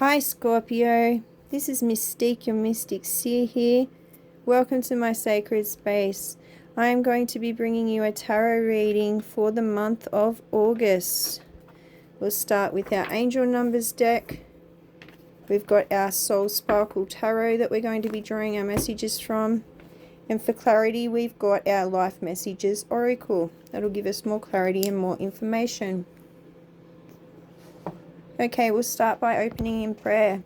Hi Scorpio, this is Mystique, your Mystic Seer here. Welcome to my sacred space. I am going to be bringing you a tarot reading for the month of August. We'll start with our angel numbers deck. We've got our Soul Sparkle Tarot that we're going to be drawing our messages from. And for clarity, we've got our Life Messages Oracle. That'll give us more clarity and more information. Okay, we'll start by opening in prayer.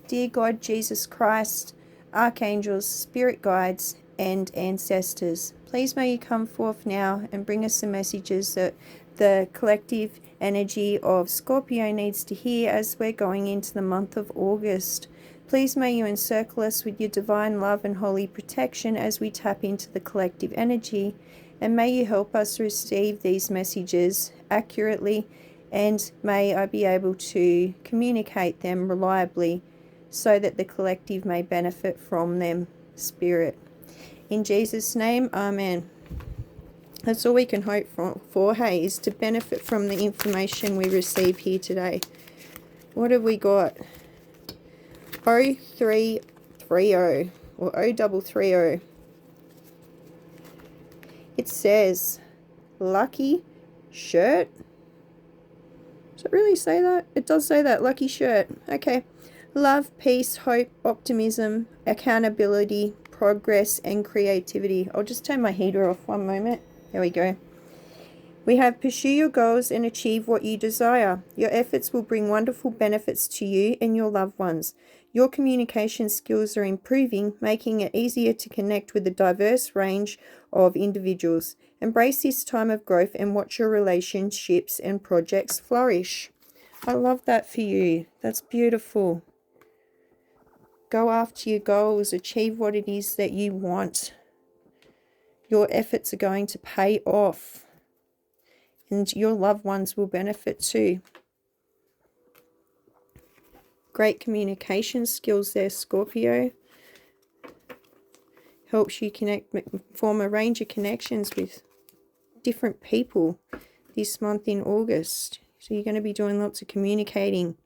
Dear God, Jesus Christ, archangels, spirit guides, and ancestors, please may you come forth now and bring us the messages that the collective energy of Scorpio needs to hear as we're going into the month of August. Please may you encircle us with your divine love and holy protection as we tap into the collective energy, and may you help us receive these messages accurately, and may I be able to communicate them reliably so that the collective may benefit from them, Spirit. In Jesus' name, Amen. That's all we can hope for, hey, is to benefit from the information we receive here today. What have we got? 0330 or 0330. It says, lucky shirt. Does it really say that? It does say that, lucky shirt. Okay. Love, peace, hope, optimism, accountability, progress, and creativity. I'll just turn my heater off one moment. There we go. We have pursue your goals and achieve what you desire. Your efforts will bring wonderful benefits to you and your loved ones. Your communication skills are improving, making it easier to connect with a diverse range of individuals. Embrace this time of growth and watch your relationships and projects flourish. I love that for you. That's beautiful. Go after your goals, achieve what it is that you want. Your efforts are going to pay off, and your loved ones will benefit too. Great communication skills there, Scorpio. Helps you form a range of connections with different people this month in August. So you're going to be doing lots of communicating.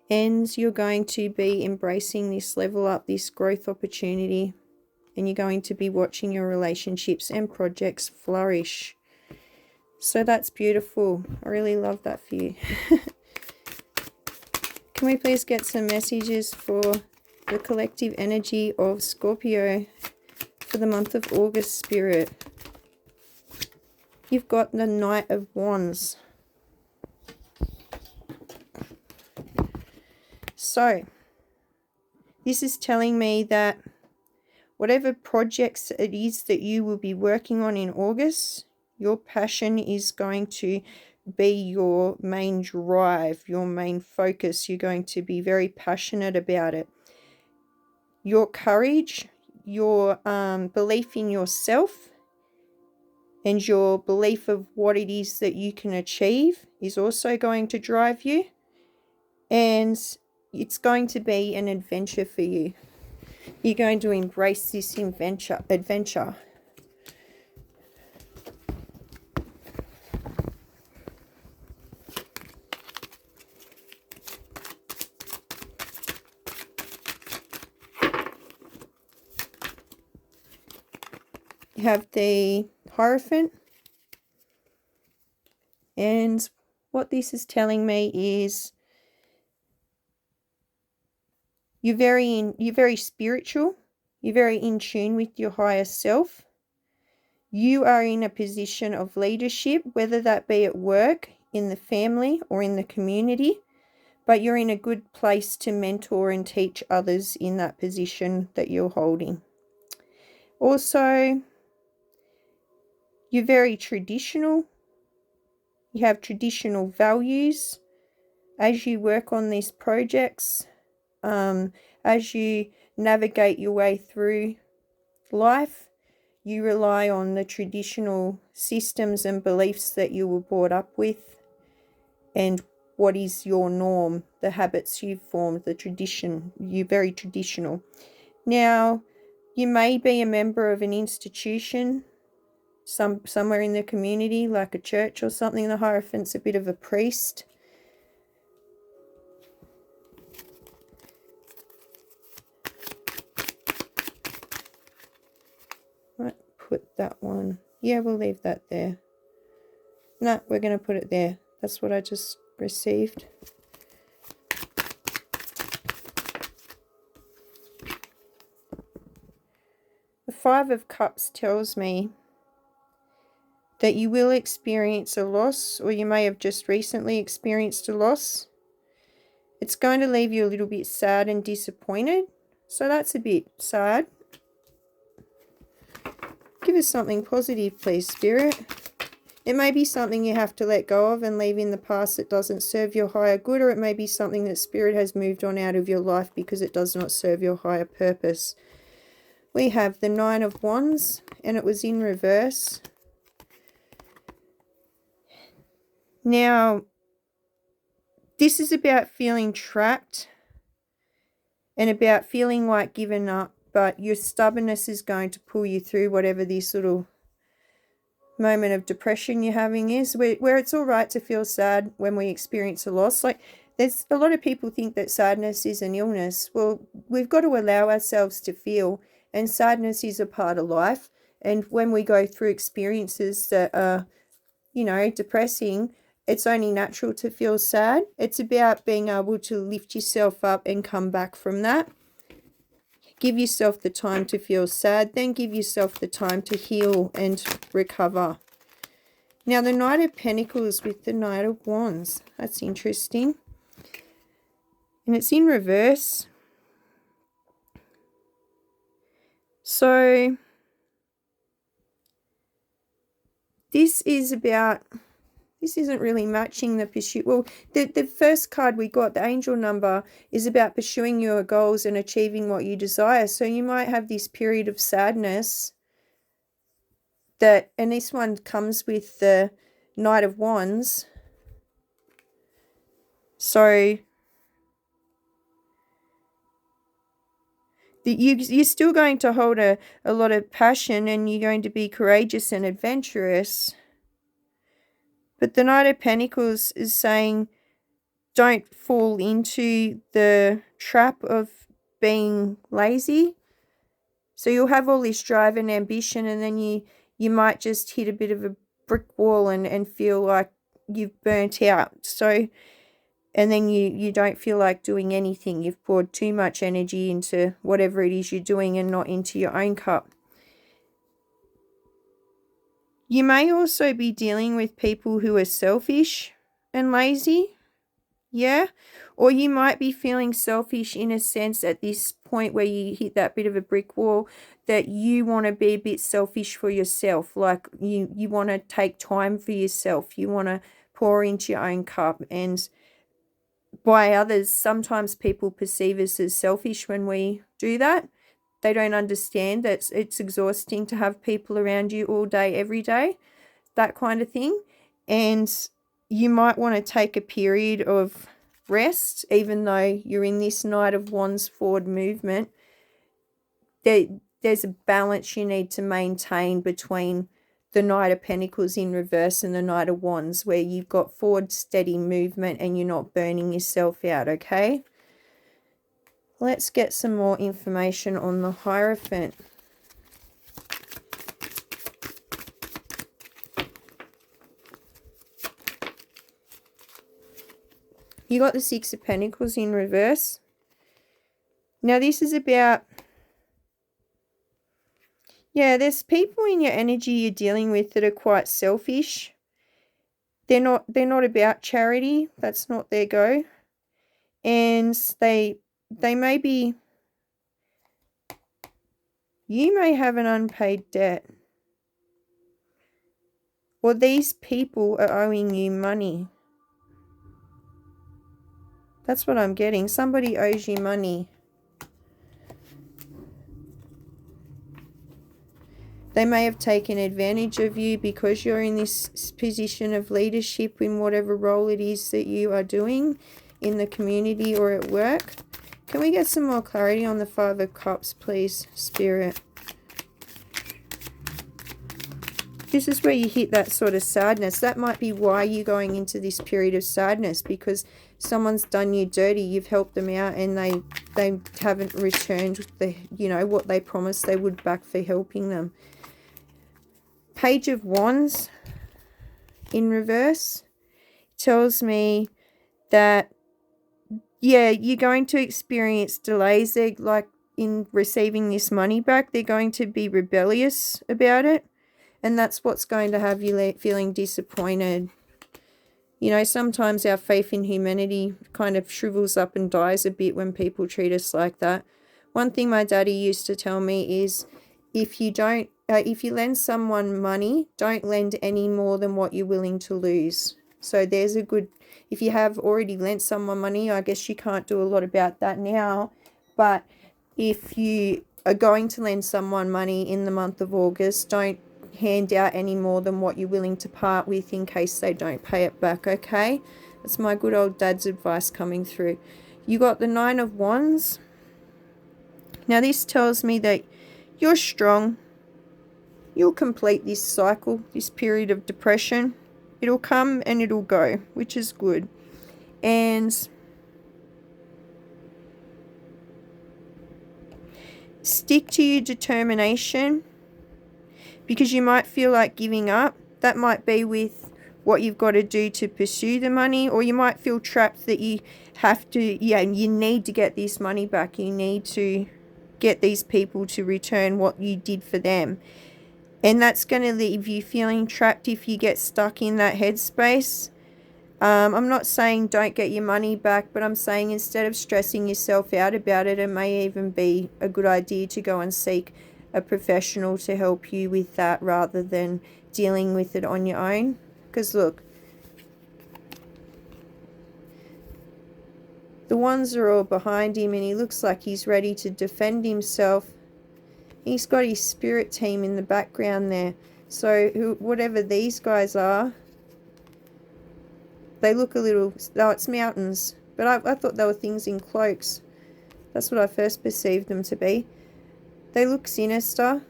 And you're going to be embracing this level up, this growth opportunity. And you're going to be watching your relationships and projects flourish. So that's beautiful. I really love that for you. Can we please get some messages for the collective energy of Scorpio for the month of August, Spirit? You've got the Knight of Wands. So, this is telling me that whatever projects it is that you will be working on in August, your passion is going to be your main drive, your main focus. You're going to be very passionate about it. Your courage, your belief in yourself, and your belief of what it is that you can achieve is also going to drive you. And it's going to be an adventure for you. You're going to embrace this adventure. You have the Hierophant. And what this is telling me is you're very spiritual. You're very in tune with your higher self. You are in a position of leadership, whether that be at work, in the family, or in the community. But you're in a good place to mentor and teach others in that position that you're holding. Also, you're very traditional. You have traditional values as you work on these projects. As you navigate your way through life, you rely on the traditional systems and beliefs that you were brought up with, and what is your norm, the habits you've formed, the tradition. You're very traditional. Now, you may be a member of an institution, somewhere in the community, like a church or something. The Hierophant's a bit of a priest. put that one? Yeah, we'll leave that there. No, we're going to put it there. That's what I just received. The Five of Cups tells me that you will experience a loss, or you may have just recently experienced a loss. It's going to leave you a little bit sad and disappointed. So that's a bit sad. Give us something positive, please, Spirit. It may be something you have to let go of and leave in the past that doesn't serve your higher good, or it may be something that Spirit has moved on out of your life because it does not serve your higher purpose. We have the Nine of Wands, and it was in reverse. Now, this is about feeling trapped and about feeling like giving up, but your stubbornness is going to pull you through whatever this little moment of depression you're having is, where it's all right to feel sad when we experience a loss. Like, there's a lot of people think that sadness is an illness. Well, we've got to allow ourselves to feel, and sadness is a part of life. And when we go through experiences that are, you know, depressing, it's only natural to feel sad. It's about being able to lift yourself up and come back from that. Give yourself the time to feel sad, then give yourself the time to heal and recover. Now, the Knight of Pentacles with the Knight of Wands. That's interesting. And it's in reverse. So, this isn't really matching the pursuit. Well, the first card we got, the angel number, is about pursuing your goals and achieving what you desire. So you might have this period of sadness and this one comes with the Knight of Wands. So you're still going to hold a lot of passion, and you're going to be courageous and adventurous. But the Knight of Pentacles is saying, don't fall into the trap of being lazy. So you'll have all this drive and ambition, and then you might just hit a bit of a brick wall and feel like you've burnt out. So, and then you don't feel like doing anything. You've poured too much energy into whatever it is you're doing and not into your own cup. You may also be dealing with people who are selfish and lazy. Yeah. Or you might be feeling selfish in a sense at this point where you hit that bit of a brick wall, that you want to be a bit selfish for yourself. Like you want to take time for yourself. You want to pour into your own cup. And by others, sometimes people perceive us as selfish when we do that. They don't understand that it's exhausting to have people around you all day, every day, that kind of thing. And you might want to take a period of rest, even though you're in this Knight of Wands forward movement. There's a balance you need to maintain between the Knight of Pentacles in reverse and the Knight of Wands, where you've got forward steady movement and you're not burning yourself out, okay? Let's get some more information on the Hierophant. You got the Six of Pentacles in reverse. Now this is about, yeah, there's people in your energy you're dealing with that are quite selfish. They're not about charity. That's not their go. And they may be, you may have an unpaid debt. Or these people are owing you money. That's what I'm getting. Somebody owes you money. They may have taken advantage of you because you're in this position of leadership in whatever role it is that you are doing in the community or at work. Can we get some more clarity on the Five of Cups, please, Spirit? This is where you hit that sort of sadness. That might be why you're going into this period of sadness, because someone's done you dirty. You've helped them out and they haven't returned what they promised they would back for helping them. Page of Wands in reverse tells me that, yeah, you're going to experience delays. They're like in receiving this money back. They're going to be rebellious about it. And that's what's going to have you feeling disappointed. You know, sometimes our faith in humanity kind of shrivels up and dies a bit when people treat us like that. One thing my daddy used to tell me is, if you lend someone money, don't lend any more than what you're willing to lose. So there's a good, if you have already lent someone money, I guess you can't do a lot about that now. But if you are going to lend someone money in the month of August, don't hand out any more than what you're willing to part with in case they don't pay it back, okay? That's my good old dad's advice coming through. You got the 9 of Wands. Now this tells me that you're strong. You'll complete this cycle, this period of depression. It'll come and it'll go, which is good. And stick to your determination, because you might feel like giving up. That might be with what you've got to do to pursue the money, or you might feel trapped that you have to, you need to get this money back. You need to get these people to return what you did for them. And that's going to leave you feeling trapped if you get stuck in that headspace. I'm not saying don't get your money back, but I'm saying instead of stressing yourself out about it, it may even be a good idea to go and seek a professional to help you with that rather than dealing with it on your own. Because look, the wands are all behind him and he looks like he's ready to defend himself. He's got his spirit team in the background there. So whatever these guys are, they look a little, oh, it's mountains. But I thought they were things in cloaks. That's what I first perceived them to be. They look sinister.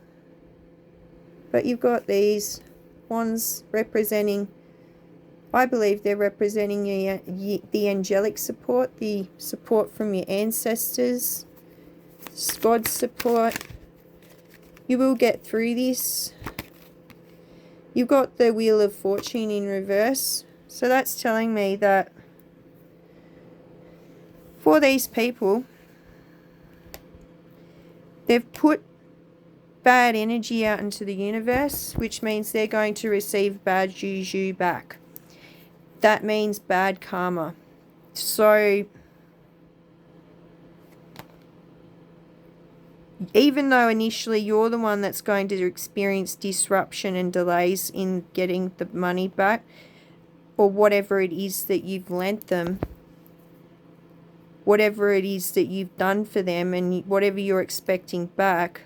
But you've got these wands representing, I believe they're representing the angelic support, the support from your ancestors, God's support. You will get through this. You've got the Wheel of Fortune in reverse. So that's telling me that for these people, they've put bad energy out into the universe, which means they're going to receive bad juju back. That means bad karma. So even though initially you're the one that's going to experience disruption and delays in getting the money back, or whatever it is that you've lent them, whatever it is that you've done for them and whatever you're expecting back,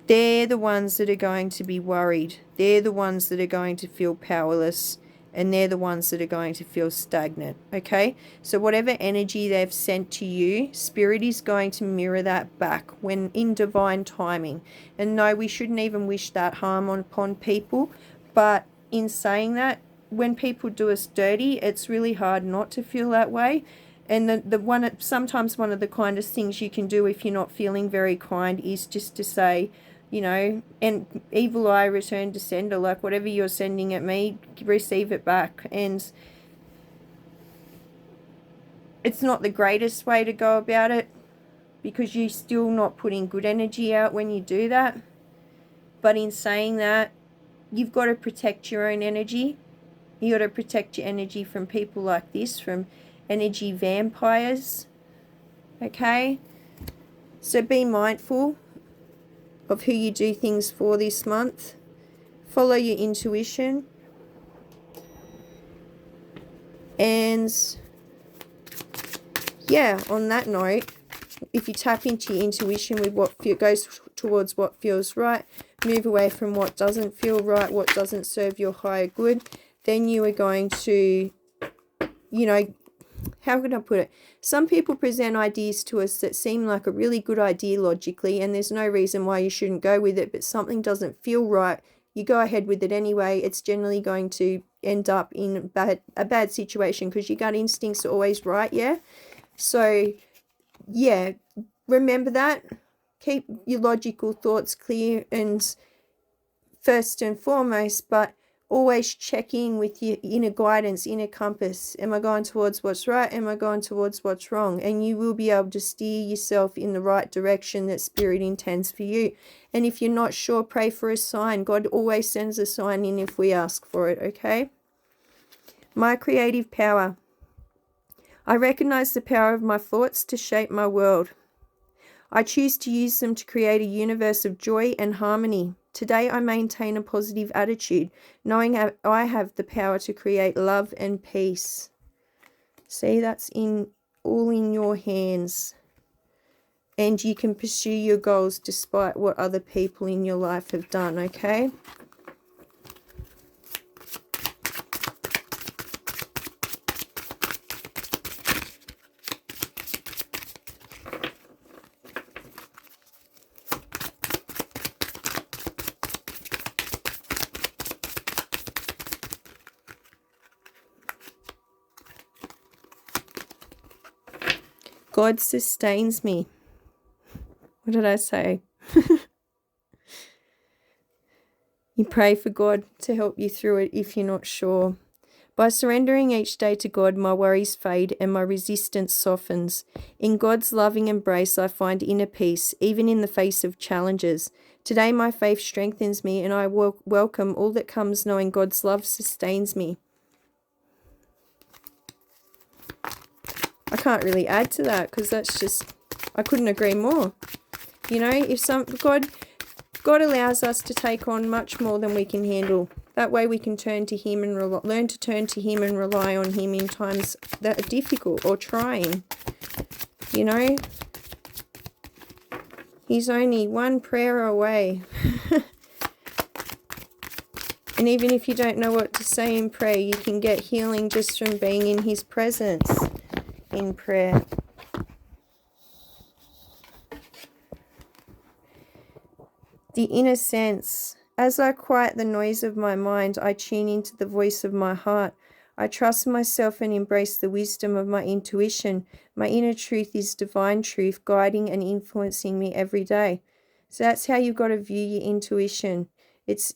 they're the ones that are going to be worried. They're the ones that are going to feel powerless, and they're the ones that are going to feel stagnant, okay? So whatever energy they've sent to you, Spirit is going to mirror that back when in divine timing. And no, we shouldn't even wish that harm upon people, but in saying that, when people do us dirty, it's really hard not to feel that way. And sometimes one of the kindest things you can do if you're not feeling very kind is just to say, you know, and evil eye return to sender, like whatever you're sending at me, receive it back. And it's not the greatest way to go about it, because you're still not putting good energy out when you do that. But in saying that, you've got to protect your own energy. You got to protect your energy from people like this, from energy vampires. Okay? So be mindful of who you do things for this month. Follow your intuition. And yeah, on that note, if you tap into your intuition with what goes towards what feels right, move away from what doesn't feel right, what doesn't serve your higher good, then you are going to, you know, how can I put it? Some people present ideas to us that seem like a really good idea logically, and there's no reason why you shouldn't go with it, but something doesn't feel right. You go ahead with it anyway. It's generally going to end up in a bad situation, because your gut instincts are always right, yeah? So, yeah, remember that. Keep your logical thoughts clear and first and foremost, but always check in with your inner guidance, inner compass. Am I going towards what's right? Am I going towards what's wrong? And you will be able to steer yourself in the right direction that Spirit intends for you. And if you're not sure, pray for a sign. God always sends a sign in if we ask for it, okay? My creative power. I recognize the power of my thoughts to shape my world. I choose to use them to create a universe of joy and harmony. Today I maintain a positive attitude, knowing I have the power to create love and peace. See, that's all in your hands. And you can pursue your goals despite what other people in your life have done, okay? God sustains me. What did I say? You pray for God to help you through it if you're not sure. By surrendering each day to God, my worries fade and my resistance softens. In God's loving embrace, I find inner peace, even in the face of challenges. Today, my faith strengthens me, and I welcome all that comes, knowing God's love sustains me. I can't really add to that because that's just, I couldn't agree more. You know, if God allows us to take on much more than we can handle. That way we can turn to Him and learn to turn to Him and rely on Him in times that are difficult or trying. You know, He's only one prayer away. And even if you don't know what to say in prayer, you can get healing just from being in His presence in prayer. The inner sense. As I quiet the noise of my mind, I tune into the voice of my heart. I trust myself and embrace the wisdom of my intuition. My inner truth is divine truth, guiding and influencing me every day. So that's how you've got to view your intuition. It's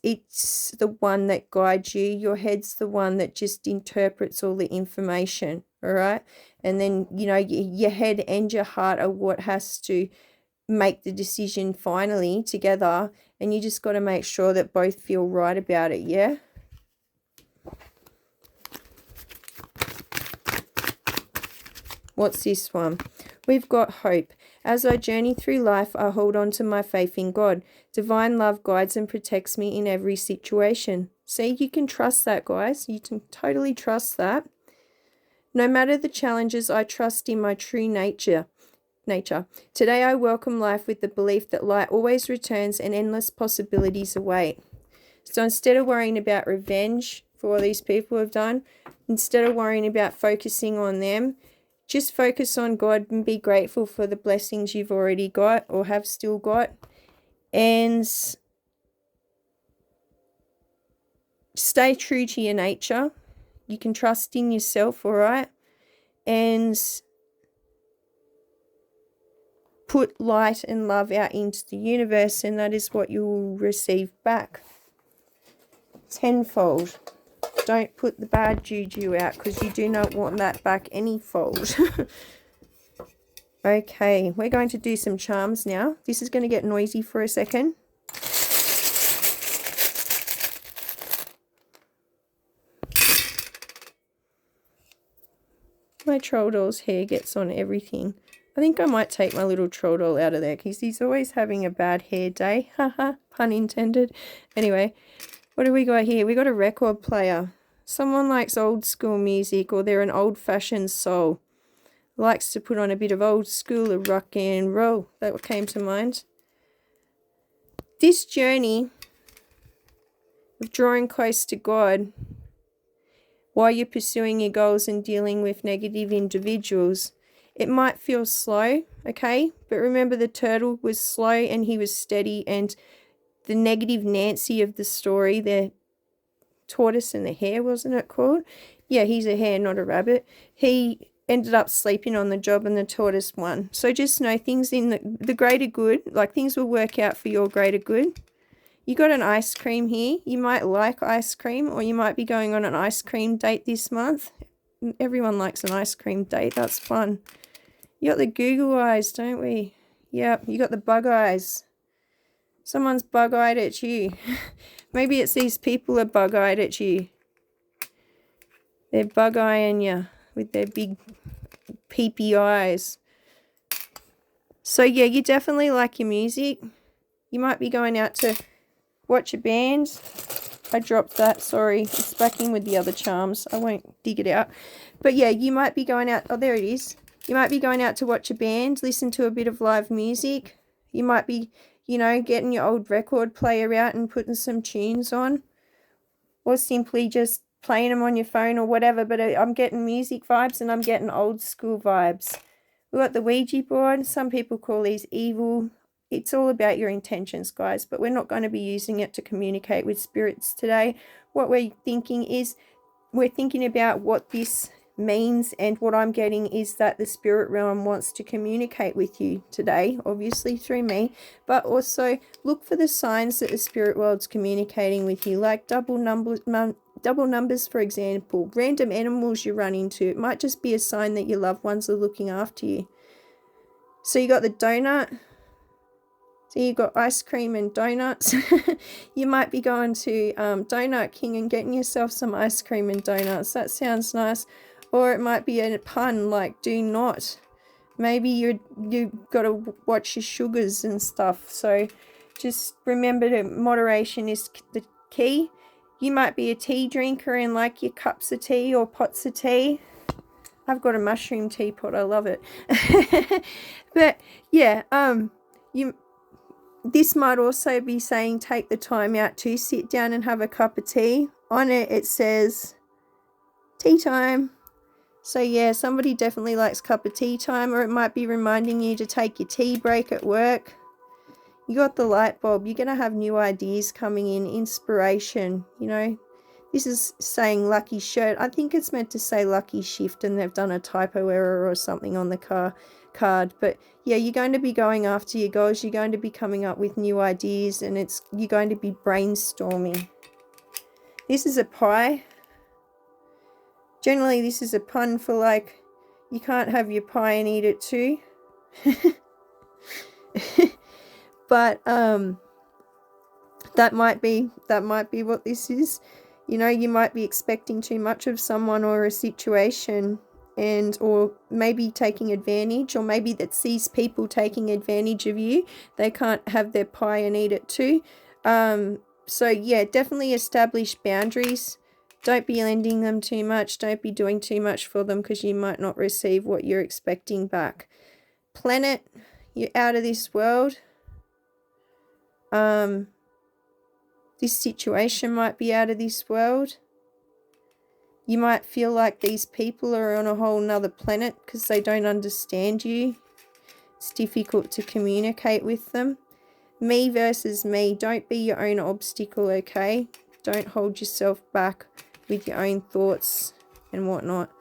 the one that guides you. Your head's the one that just interprets all the information, all right? And then, you know, your head and your heart are what has to make the decision finally together, and you just got to make sure that both feel right about it, yeah? What's this one? We've got hope. As I journey through life, I hold on to my faith in God. Divine love guides and protects me in every situation. See, you can trust that, guys. You can totally trust that. No matter the challenges, I trust in my true nature. Today I welcome life with the belief that light always returns and endless possibilities await. So instead of worrying about revenge for what these people have done, instead of worrying about focusing on them, just focus on God and be grateful for the blessings you've already got or have still got. And stay true to your nature. You can trust in yourself, all right? And put light and love out into the universe, and that is what you will receive back tenfold. Don't put the bad juju out because you do not want that back anyfold. Okay, we're going to do some charms now. This is going to get noisy for a second. My troll doll's hair gets on everything. I think I might take my little troll doll out of there because he's always having a bad hair day. Haha, pun intended. Anyway, what do we got here? We got a record player. Someone likes old school music, or they're an old-fashioned soul. Likes to put on a bit of old school of rock and roll. That what came to mind. This journey of drawing close to God while you're pursuing your goals and dealing with negative individuals, it might feel slow, okay? But remember, the turtle was slow and he was steady, and the negative Nancy of the story, the tortoise and the hare, wasn't it called? Yeah, he's a hare, not a rabbit. He ended up sleeping on the job and the tortoise won. So just know things in the greater good, like things will work out for your greater good. You got an ice cream here. You might like ice cream, or you might be going on an ice cream date this month. Everyone likes an ice cream date. That's fun. You got the Google eyes, don't we? Yep, you got the bug eyes. Someone's bug-eyed at you. Maybe it's these people are bug-eyed at you. They're bug-eyeing you with their big peepy eyes. So yeah, you definitely like your music. You might be going out to watch a band. I dropped that, sorry. It's back in with the other charms. I won't dig it out. But yeah, you might be going out. Oh, there it is. You might be going out to watch a band, listen to a bit of live music. You might be, you know, getting your old record player out and putting some tunes on. Or simply just playing them on your phone or whatever. But I'm getting music vibes and I'm getting old school vibes. We've got the Ouija board. Some people call these evil. It's all about your intentions, guys, but we're not going to be using it to communicate with spirits today. What we're thinking is we're thinking about what this means, and what I'm getting is that the spirit realm wants to communicate with you today, obviously through me, but also look for the signs that the spirit world's communicating with you, like double numbers, for example, random animals you run into. It might just be a sign that your loved ones are looking after you. So you got the donut. So you got ice cream and donuts. You might be going to Donut King and getting yourself some ice cream and donuts. That sounds nice. Or it might be a pun like do not. Maybe you got to watch your sugars and stuff. So just remember that moderation is the key. You might be a tea drinker and like your cups of tea or pots of tea. I've got a mushroom teapot. I love it. But yeah, this might also be saying take the time out to sit down and have a cup of tea. On it, it says tea time. So yeah, somebody definitely likes cup of tea time, or it might be reminding you to take your tea break at work. You got the light bulb. You're going to have new ideas coming in, inspiration, you know. This is saying lucky shirt. I think it's meant to say lucky shift, and they've done a typo error or something on the card. But yeah, you're going to be going after your goals. You're going to be coming up with new ideas, and you're going to be brainstorming. This is a pie. Generally, this is a pun for like, you can't have your pie and eat it too. But that might be what this is. You know, you might be expecting too much of someone or a situation, or maybe taking advantage, or maybe that sees people taking advantage of you. They can't have their pie and eat it too. So yeah, definitely establish boundaries. Don't be lending them too much. Don't be doing too much for them, because you might not receive what you're expecting back. Planet, you're out of this world. This situation might be out of this world. You might feel like these people are on a whole nother planet because they don't understand you. It's difficult to communicate with them. Me versus me. Don't be your own obstacle, okay? Don't hold yourself back with your own thoughts and whatnot.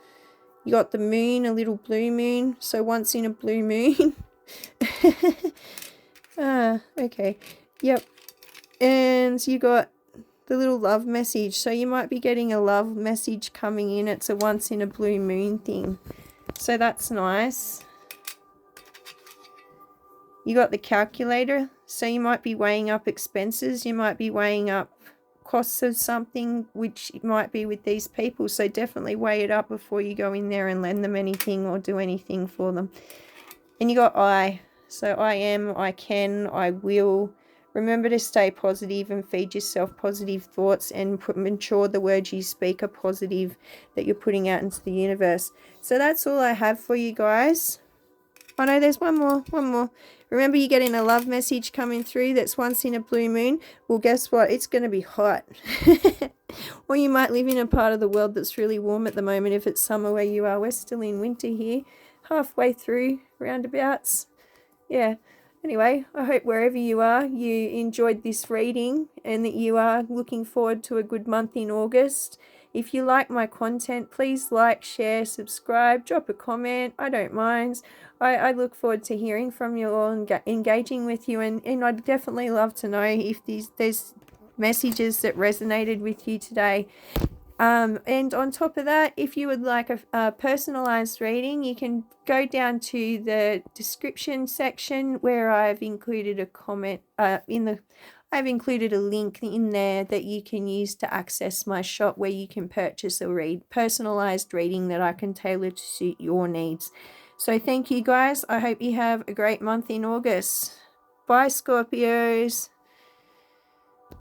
You got the moon, a little blue moon. So once in a blue moon. Okay. Yep. And you got the little love message. So you might be getting a love message coming in. It's a once in a blue moon thing. So that's nice. You got the calculator. So you might be weighing up expenses. You might be weighing up costs of something, which might be with these people. So definitely weigh it up before you go in there and lend them anything or do anything for them. And you got I. So I am, I can, I will. Remember to stay positive and feed yourself positive thoughts, and ensure the words you speak are positive, that you're putting out into the universe. So that's all I have for you guys. Oh no, there's one more. Remember, you're getting a love message coming through that's once in a blue moon. Well, guess what? It's going to be hot. Or you might live in a part of the world that's really warm at the moment if it's summer where you are. We're still in winter here, halfway through, roundabouts. Yeah. Anyway, I hope wherever you are, you enjoyed this reading and that you are looking forward to a good month in August. If you like my content, please like, share, subscribe, drop a comment. I don't mind. I look forward to hearing from you all and engaging with you. And I'd definitely love to know if there's messages that resonated with you today. And on top of that, if you would like a personalized reading, you can go down to the description section where I've included a comment I've included a link in there that you can use to access my shop where you can purchase a personalized reading that I can tailor to suit your needs. So thank you guys. I hope you have a great month in August. Bye, Scorpios.